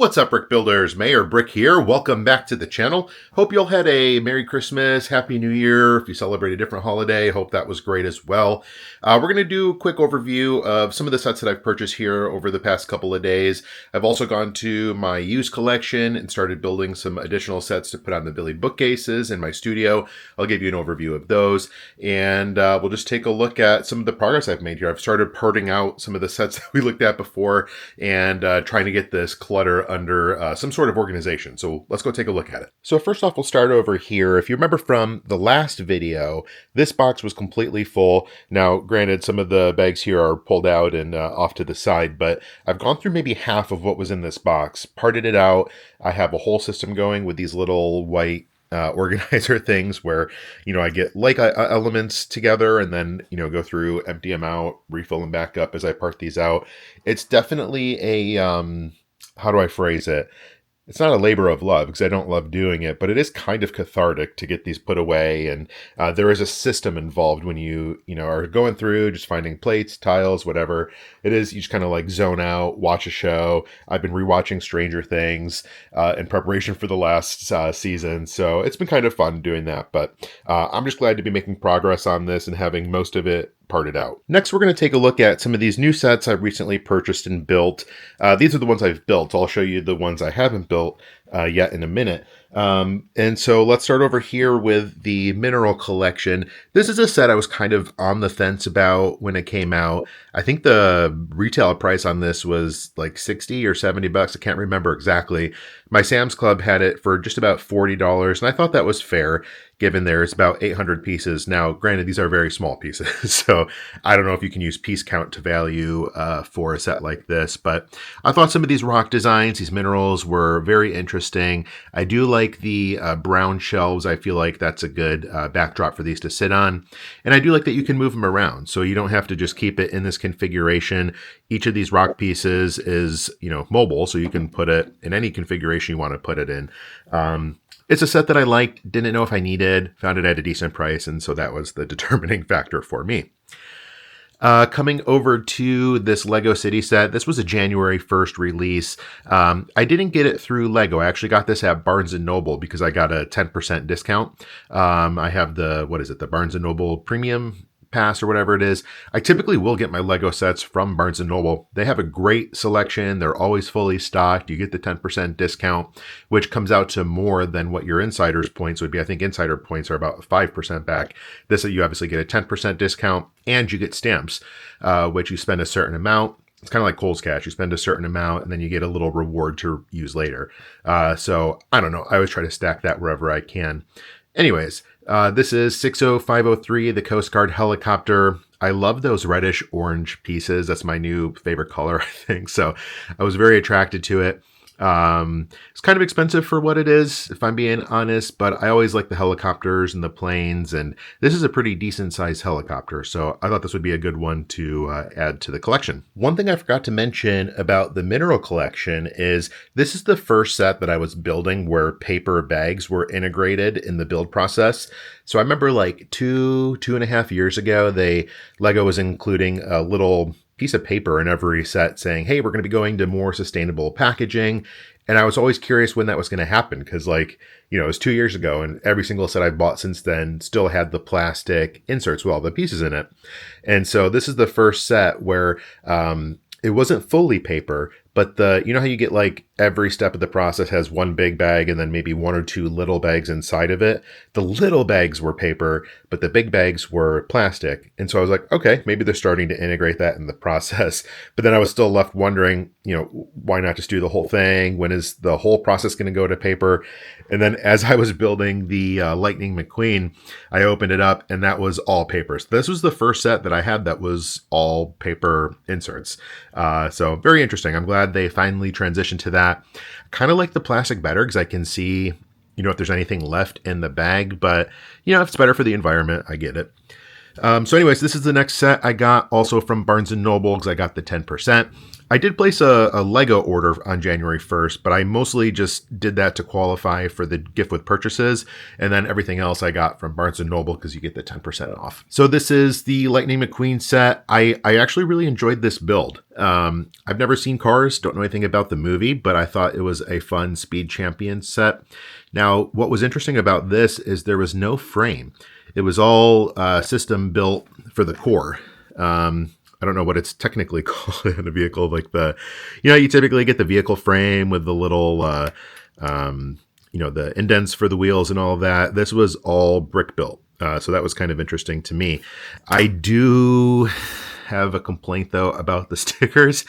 What's up, Brick Builders? Mayor Brick here. Welcome back to the channel. Hope you all had a Merry Christmas, Happy New Year. If you celebrate a different holiday, hope that was great as well. We're going to do a quick overview of some of the sets that I've purchased here over the past couple of days. I've also gone to my used collection and started building some additional sets to put on the Billy bookcases in my studio. I'll give you an overview of those, and we'll just take a look at some of the progress I've made here. I've started parting out some of the sets that we looked at before and trying to get this clutter under some sort of organization. So let's go take a look at it. So first off, we'll start over here. If you remember from the last video, this box was completely full. Now, granted, some of the bags here are pulled out and off to the side, but I've gone through maybe half of what was in this box, parted it out. I have a whole system going with these little white organizer things where, I get like elements together and then, go through, empty them out, refill them back up as I part these out. It's definitely a, how do I phrase it? It's not a labor of love because I don't love doing it, but it is kind of cathartic to get these put away. And there is a system involved when you are going through, just finding plates, tiles, whatever it is. You just kind of like zone out, watch a show. I've been rewatching Stranger Things in preparation for the last season. So it's been kind of fun doing that. But I'm just glad to be making progress on this and having most of it parted out. Next, we're going to take a look at some of these new sets I've recently purchased and built. These are the ones I've built. I'll show you the ones I haven't built yet in a minute. And so let's start over here with the mineral collection. This is a set I was kind of on the fence about when it came out. I think the retail price on this was like 60 or 70 bucks. I can't remember exactly. My Sam's Club had it for just about $40, and I thought that was fair given there's about 800 pieces. Now, granted, these are very small pieces, so I don't know if you can use piece count to value for a set like this, but I thought some of these rock designs, these minerals were very interesting. I do like the brown shelves. I feel like that's a good backdrop for these to sit on. And I do like that you can move them around, so you don't have to just keep it in this configuration. Each of these rock pieces is, mobile, so you can put it in any configuration you want to put it in. It's a set that I liked, didn't know if I needed, found it at a decent price, and so that was the determining factor for me. Coming over to this Lego City set, this was a January 1st release. I didn't get it through Lego. I actually got this at Barnes & Noble because I got a 10% discount. I have the Barnes & Noble Premium Pass or whatever it is. I typically will get my Lego sets from Barnes & Noble. They have a great selection. They're always fully stocked. You get the 10% discount, which comes out to more than what your insider's points would be. I think insider points are about 5% back. This, you obviously get a 10% discount and you get stamps, which you spend a certain amount. It's kind of like Kohl's Cash. You spend a certain amount and then you get a little reward to use later. So I don't know. I always try to stack that wherever I can. Anyways, this is 60503, the Coast Guard helicopter. I love those reddish orange pieces. That's my new favorite color, I think. So I was very attracted to it. It's kind of expensive for what it is, if I'm being honest, but I always like the helicopters and the planes, and this is a pretty decent sized helicopter, so I thought this would be a good one to add to the collection. One thing I forgot to mention about the mineral collection is this is the first set that I was building where paper bags were integrated in the build process. So I remember like two and a half years ago, Lego was including a little piece of paper in every set saying, hey, we're going to be going to more sustainable packaging. And I was always curious when that was going to happen because it was 2 years ago and every single set I've bought since then still had the plastic inserts with all the pieces in it. And so this is the first set where it wasn't fully paper, but how you get like every step of the process has one big bag and then maybe one or two little bags inside of it. The little bags were paper, but the big bags were plastic. And so I was like, okay, maybe they're starting to integrate that in the process. But then I was still left wondering, why not just do the whole thing? When is the whole process going to go to paper? And then as I was building the Lightning McQueen, I opened it up and that was all paper. So this was the first set that I had that was all paper inserts. So very interesting. I'm glad they finally transitioned to that. Kind of like the plastic better because I can see, if there's anything left in the bag, but if it's better for the environment, I get it. So anyways, this is the next set I got also from Barnes & Noble because I got the 10%. I did place a Lego order on January 1st, but I mostly just did that to qualify for the gift with purchases. And then everything else I got from Barnes & Noble because you get the 10% off. So this is the Lightning McQueen set. I actually really enjoyed this build. I've never seen Cars, don't know anything about the movie, but I thought it was a fun Speed Champion set. Now, what was interesting about this is there was no frame. It was all system built for the core. I don't know what it's technically called in a vehicle, like you typically get the vehicle frame with the little, the indents for the wheels and all of that. This was all brick built. So that was kind of interesting to me. I do have a complaint though about the stickers.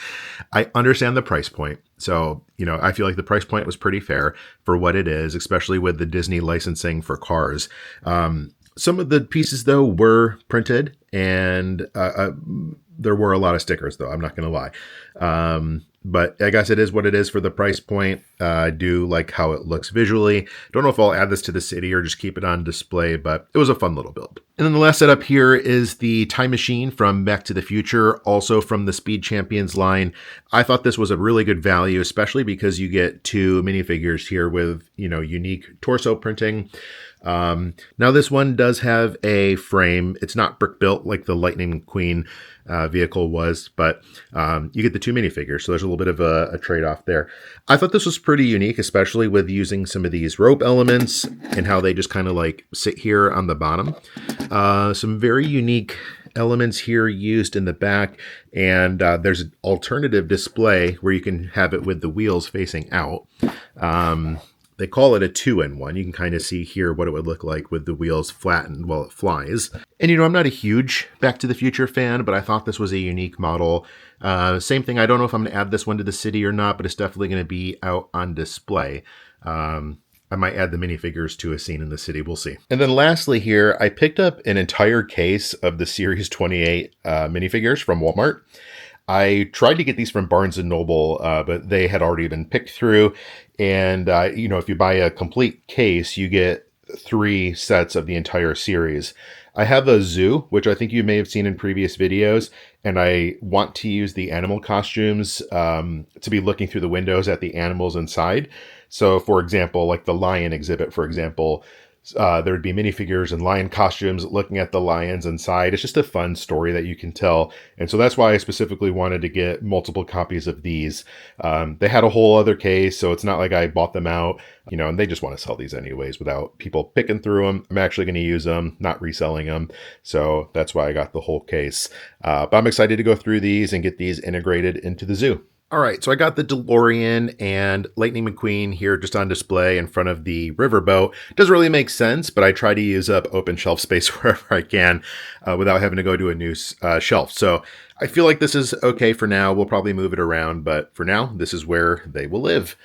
I understand the price point. So, I feel like the price point was pretty fair for what it is, especially with the Disney licensing for Cars. Some of the pieces though were printed and, there were a lot of stickers, though. I'm not going to lie. But I guess it is what it is for the price point. I do like how it looks visually. Don't know if I'll add this to the city or just keep it on display, but it was a fun little build. And then the last setup here is the Time Machine from Back to the Future, also from the Speed Champions line. I thought this was a really good value, especially because you get 2 minifigures here with, unique torso printing. Now this one does have a frame. It's not brick built like the Lightning McQueen vehicle was, but you get the 2 minifigures, so there's a little bit of a trade-off there. I thought this was pretty unique, especially with using some of these rope elements and how they just kind of like sit here on the bottom. Some very unique elements here used in the back, and there's an alternative display where you can have it with the wheels facing out. They call it a 2-in-1. You can kind of see here what it would look like with the wheels flattened while it flies. And I'm not a huge Back to the Future fan, but I thought this was a unique model. Same thing, I don't know if I'm going to add this one to the city or not, but it's definitely going to be out on display. I might add the minifigures to a scene in the city. We'll see. And then lastly here, I picked up an entire case of the Series 28 minifigures from Walmart. I tried to get these from Barnes & Noble, but they had already been picked through. And, if you buy a complete case, you get 3 sets of the entire series. I have a zoo, which I think you may have seen in previous videos, and I want to use the animal costumes to be looking through the windows at the animals inside. So, for example, like the lion exhibit, for example, there would be minifigures and lion costumes looking at the lions inside. It's just a fun story that you can tell. And so that's why I specifically wanted to get multiple copies of these. They had a whole other case, so it's not like I bought them out, and they just want to sell these anyways without people picking through them. I'm actually going to use them, not reselling them. So that's why I got the whole case. But I'm excited to go through these and get these integrated into the zoo. All right, so I got the DeLorean and Lightning McQueen here just on display in front of the riverboat. Doesn't really make sense, but I try to use up open shelf space wherever I can without having to go to a new shelf. So I feel like this is okay for now. We'll probably move it around, but for now, this is where they will live.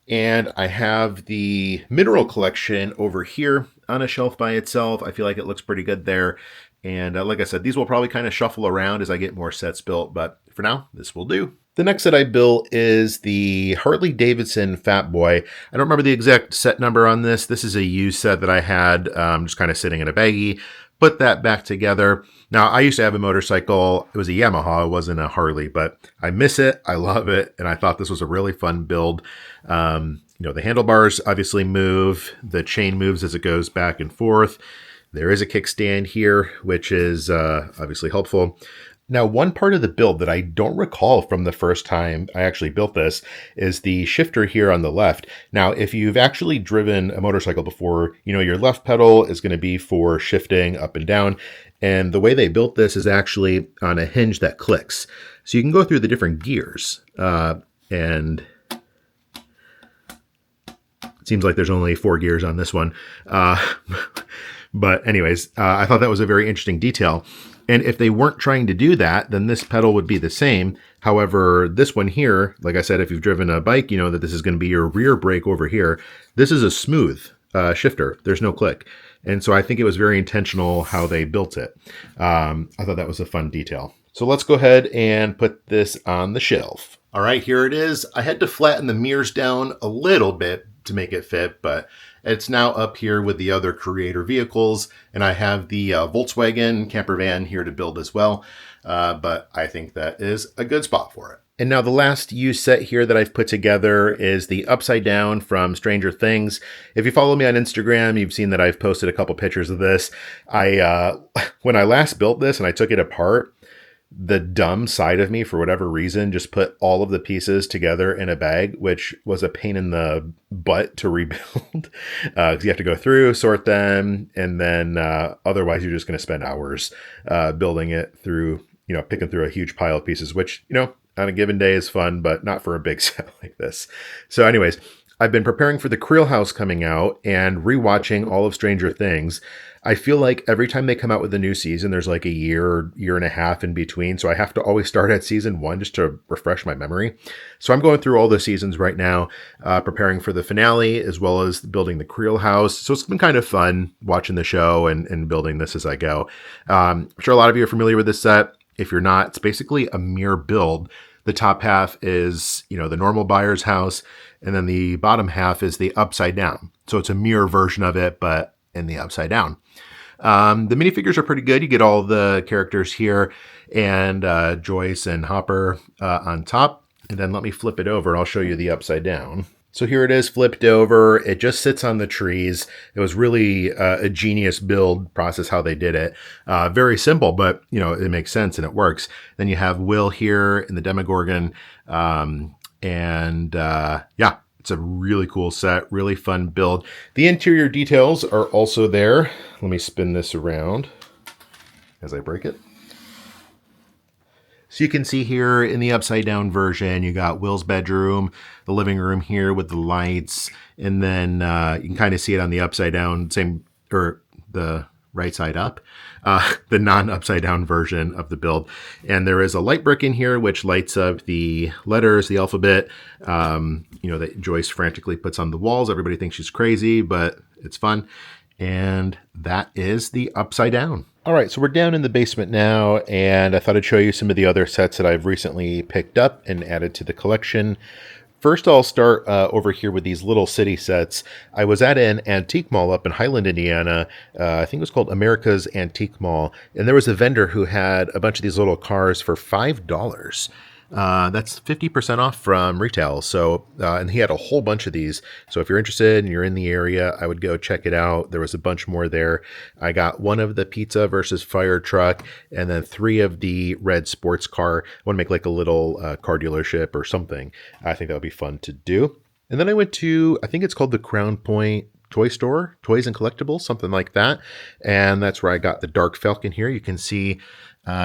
And I have the mineral collection over here on a shelf by itself. I feel like it looks pretty good there. And like I said, these will probably kind of shuffle around as I get more sets built, but for now, this will do. The next set I built is the Harley-Davidson Fat Boy. I don't remember the exact set number on this. This is a used set that I had just kind of sitting in a baggie. Put that back together. Now, I used to have a motorcycle. It was a Yamaha. It wasn't a Harley, but I miss it. I love it. And I thought this was a really fun build. The handlebars obviously move. The chain moves as it goes back and forth. There is a kickstand here, which is obviously helpful. Now, one part of the build that I don't recall from the first time I actually built this is the shifter here on the left. Now, if you've actually driven a motorcycle before, your left pedal is going to be for shifting up and down. And the way they built this is actually on a hinge that clicks. So you can go through the different gears. And it seems like there's only 4 gears on this one. But anyways, I thought that was a very interesting detail. And if they weren't trying to do that, then this pedal would be the same. However, this one here, like I said, if you've driven a bike, you know that this is going to be your rear brake over here. This is a smooth shifter. There's no click. And so I think it was very intentional how they built it. I thought that was a fun detail. So let's go ahead and put this on the shelf. All right, here it is. I had to flatten the mirrors down a little bit to make it fit, but it's now up here with the other creator vehicles, and I have the Volkswagen camper van here to build as well, but I think that is a good spot for it. And now the last used set here that I've put together is the Upside Down from Stranger Things. If you follow me on Instagram, you've seen that I've posted a couple pictures of this. When I last built this and I took it apart, the dumb side of me, for whatever reason, just put all of the pieces together in a bag, which was a pain in the butt to rebuild. Because you have to go through, sort them, and then otherwise you're just going to spend hours building it through, picking through a huge pile of pieces, which, on a given day is fun, but not for a big set like this. So anyways, I've been preparing for the Creel House coming out and rewatching all of Stranger Things. I feel like every time they come out with a new season, there's like a year and a half in between. So I have to always start at season 1 just to refresh my memory. So I'm going through all the seasons right now, preparing for the finale, as well as building the Creel House. So it's been kind of fun watching the show and building this as I go. I'm sure a lot of you are familiar with this set. If you're not, it's basically a mirror build. The top half is, the normal buyer's house, and then the bottom half is the upside down. So it's a mirror version of it, but in the upside down. The minifigures are pretty good. You get all the characters here, and Joyce and Hopper on top. And then let me flip it over and I'll show you the upside down. So here it is flipped over. It just sits on the trees. It was really a genius build process how they did it. Very simple, but it makes sense and it works. Then you have Will here in the Demogorgon. Yeah, it's a really cool set, really fun build. The interior details are also there. Let me spin this around as I break it. So you can see here in the upside down version, you got Will's bedroom, the living room here with the lights, and then you can kind of see it on the upside down, or the right side up, the non-upside down version of the build. And there is a light brick in here, which lights up the letters, the alphabet, that Joyce frantically puts on the walls. Everybody thinks she's crazy, but it's fun. And that is the upside down. All right, so we're down in the basement now, and I thought I'd show you some of the other sets that I've recently picked up and added to the collection. First, I'll start over here with these little city sets. I was at an antique mall up in Highland, Indiana. I think it was called America's Antique Mall, and there was a vendor who had a bunch of these little cars for $5. That's 50% off from retail. So, and he had a whole bunch of these. So if you're interested and you're in the area, I would go check it out. There was a bunch more there. I got one of the pizza versus fire truck, and then 3 of the red sports car. I want to make like a little car dealership or something. I think that would be fun to do. And then I went to, I think it's called the Crown Point Toy Store, Toys and Collectibles, something like that. And that's where I got the Dark Falcon here. You can see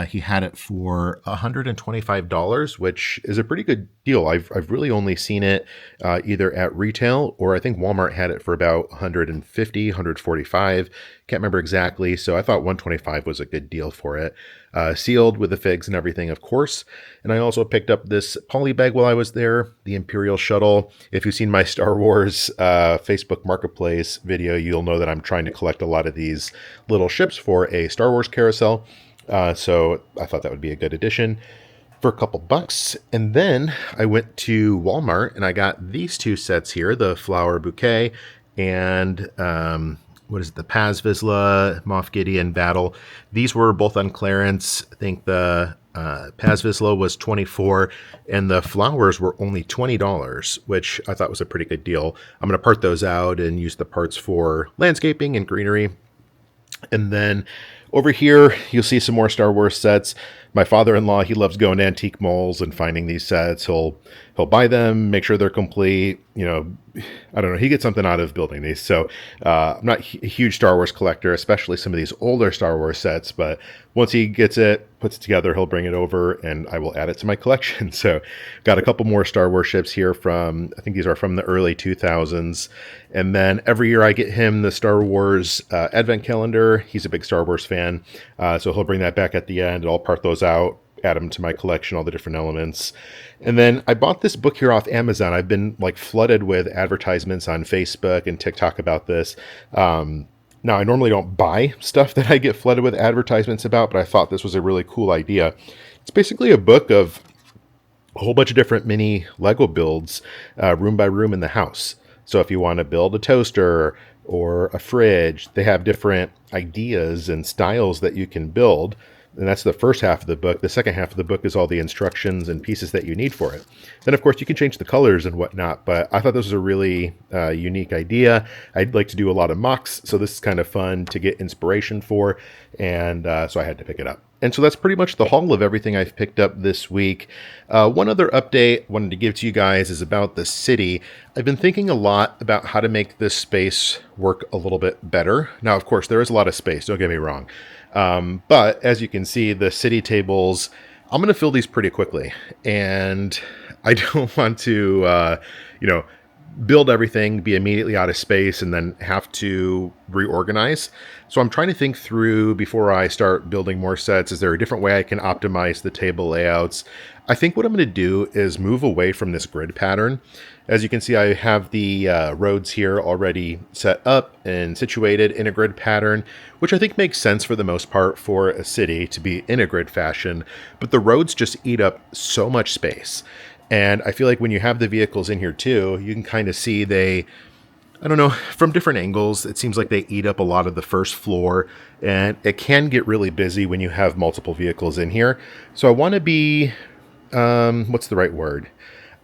he had it for $125, which is a pretty good deal. I've really only seen it either at retail, or I think Walmart had it for about $150, $145. Can't remember exactly. So I thought $125 was a good deal for it. Sealed with the figs and everything, of course. And I also picked up this poly bag while I was there, the Imperial Shuttle. If you've seen my Star Wars Facebook Marketplace video, you'll know that I'm trying to collect a lot of these little ships for a Star Wars carousel. So I thought that would be a good addition for a couple bucks. And then I went to Walmart and I got these 2 sets here, the flower bouquet and what is it, the Paz Vizsla Moff Gideon battle. These were both on clearance. I think the Paz Vizsla was $24 and the flowers were only $20, which I thought was a pretty good deal. I'm going to part those out and use the parts for landscaping and greenery. And then over here, you'll see some more Star Wars sets. My father-in-law, he loves going to antique malls and finding these sets. He'll buy them, make sure they're complete. I don't know. He gets something out of building these. So I'm not a huge Star Wars collector, especially some of these older Star Wars sets. But once he gets it, puts it together, he'll bring it over and I will add it to my collection. So got a couple more Star Wars ships here from, I think these are from the early 2000s. And then every year I get him the Star Wars advent calendar. He's a big Star Wars fan. So he'll bring that back at the end. I'll part those out, add them to my collection, all the different elements. And then I bought this book here off Amazon. I've been like flooded with advertisements on Facebook and TikTok about this. Now, I normally don't buy stuff that I get flooded with advertisements about, but I thought this was a really cool idea. It's basically a book of a whole bunch of different mini Lego builds, room by room in the house. So if you want to build a toaster or a fridge, they have different ideas and styles that you can build. And that's the first half of the book. The second half of the book is all the instructions and pieces that you need for it. Then, of course, you can change the colors and whatnot, but I thought this was a really unique idea. I'd like to do a lot of mocks, so this is kind of fun to get inspiration for, and so I had to pick it up. And so that's pretty much the haul of everything I've picked up this week. One other update I wanted to give to you guys is about the city. I've been thinking a lot about how to make this space work a little bit better. Now, of course, there is a lot of space, don't get me wrong. But as you can see, the city tables, I'm going to fill these pretty quickly. And I don't want to, build everything, be immediately out of space, and then have to reorganize. So I'm trying to think through before I start building more sets. Is there a different way I can optimize the table layouts? I think what I'm going to do is move away from this grid pattern. As you can see, I have the roads here already set up and situated in a grid pattern, which I think makes sense for the most part for a city to be in a grid fashion, but the roads just eat up so much space. And I feel like when you have the vehicles in here too, you can kind of see I don't know, from different angles, it seems like they eat up a lot of the first floor, and it can get really busy when you have multiple vehicles in here. So I want to be, what's the right word?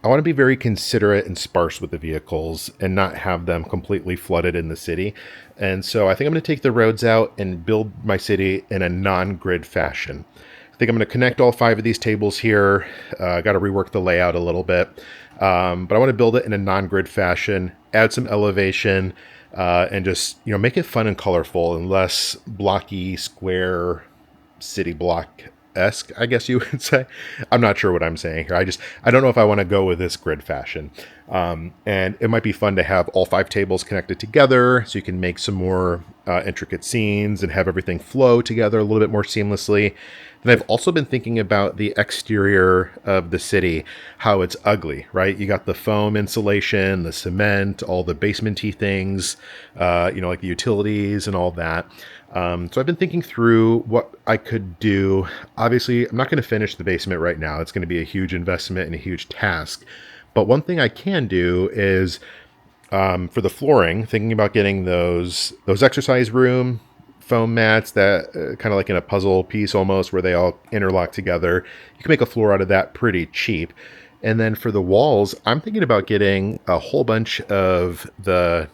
I want to be very considerate and sparse with the vehicles and not have them completely flooded in the city. And so I think I'm going to take the roads out and build my city in a non-grid fashion. I think I'm going to connect all 5 of these tables here. Got to rework the layout a little bit. But I want to build it in a non-grid fashion, add some elevation, and just, make it fun and colorful and less blocky, square, city block-esque, I guess you would say. I'm not sure what I'm saying here. I don't know if I want to go with this grid fashion. And it might be fun to have all 5 tables connected together so you can make some more intricate scenes and have everything flow together a little bit more seamlessly. And I've also been thinking about the exterior of the city, how it's ugly, right? You got the foam insulation, the cement, all the basement-y things, like the utilities and all that. So I've been thinking through what I could do. Obviously, I'm not going to finish the basement right now. It's going to be a huge investment and a huge task. But one thing I can do is, for the flooring, thinking about getting those exercise room foam mats that kind of like in a puzzle piece almost, where they all interlock together. You can make a floor out of that pretty cheap. And then for the walls, I'm thinking about getting a whole bunch of the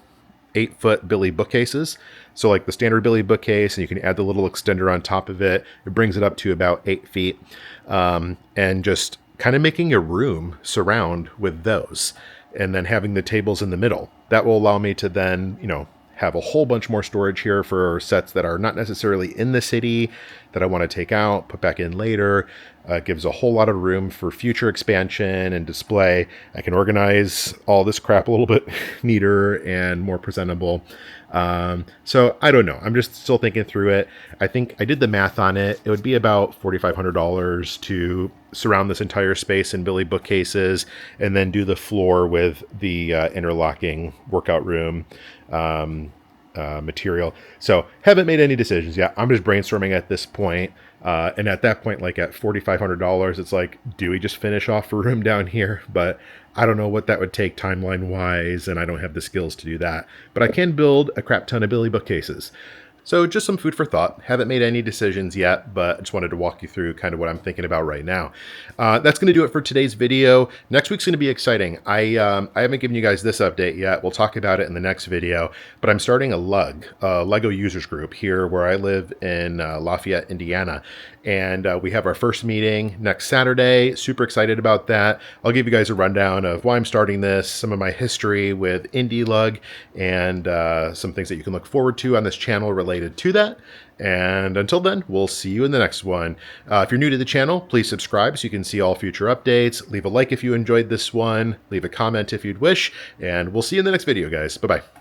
8-foot Billy bookcases. So like the standard Billy bookcase, and you can add the little extender on top of it. It brings it up to about 8 feet. And just kind of making a room surround with those. And then having the tables in the middle. That will allow me to then, have a whole bunch more storage here for sets that are not necessarily in the city that I want to take out, put back in later. Gives a whole lot of room for future expansion and display. I can organize all this crap a little bit neater and more presentable. So I don't know. I'm just still thinking through it. I think I did the math on it. It would be about $4,500 to surround this entire space in Billy bookcases and then do the floor with the interlocking workout room material. So haven't made any decisions yet. I'm just brainstorming at this point. And at that point, like at $4,500, it's like, do we just finish off a room down here? But I don't know what that would take timeline wise, and I don't have the skills to do that. But I can build a crap ton of Billy bookcases. So just some food for thought. Haven't made any decisions yet, but I just wanted to walk you through kind of what I'm thinking about right now. That's going to do it for today's video. Next week's going to be exciting. I haven't given you guys this update yet. We'll talk about it in the next video, but I'm starting a Lego users group here where I live in Lafayette, Indiana. And we have our first meeting next Saturday. Super excited about that. I'll give you guys a rundown of why I'm starting this, some of my history with Indie Lug, and some things that you can look forward to on this channel related to that. And until then, we'll see you in the next one. If you're new to the channel, please subscribe so you can see all future updates. Leave a like if you enjoyed this one. Leave a comment if you'd wish. And we'll see you in the next video, guys. Bye-bye.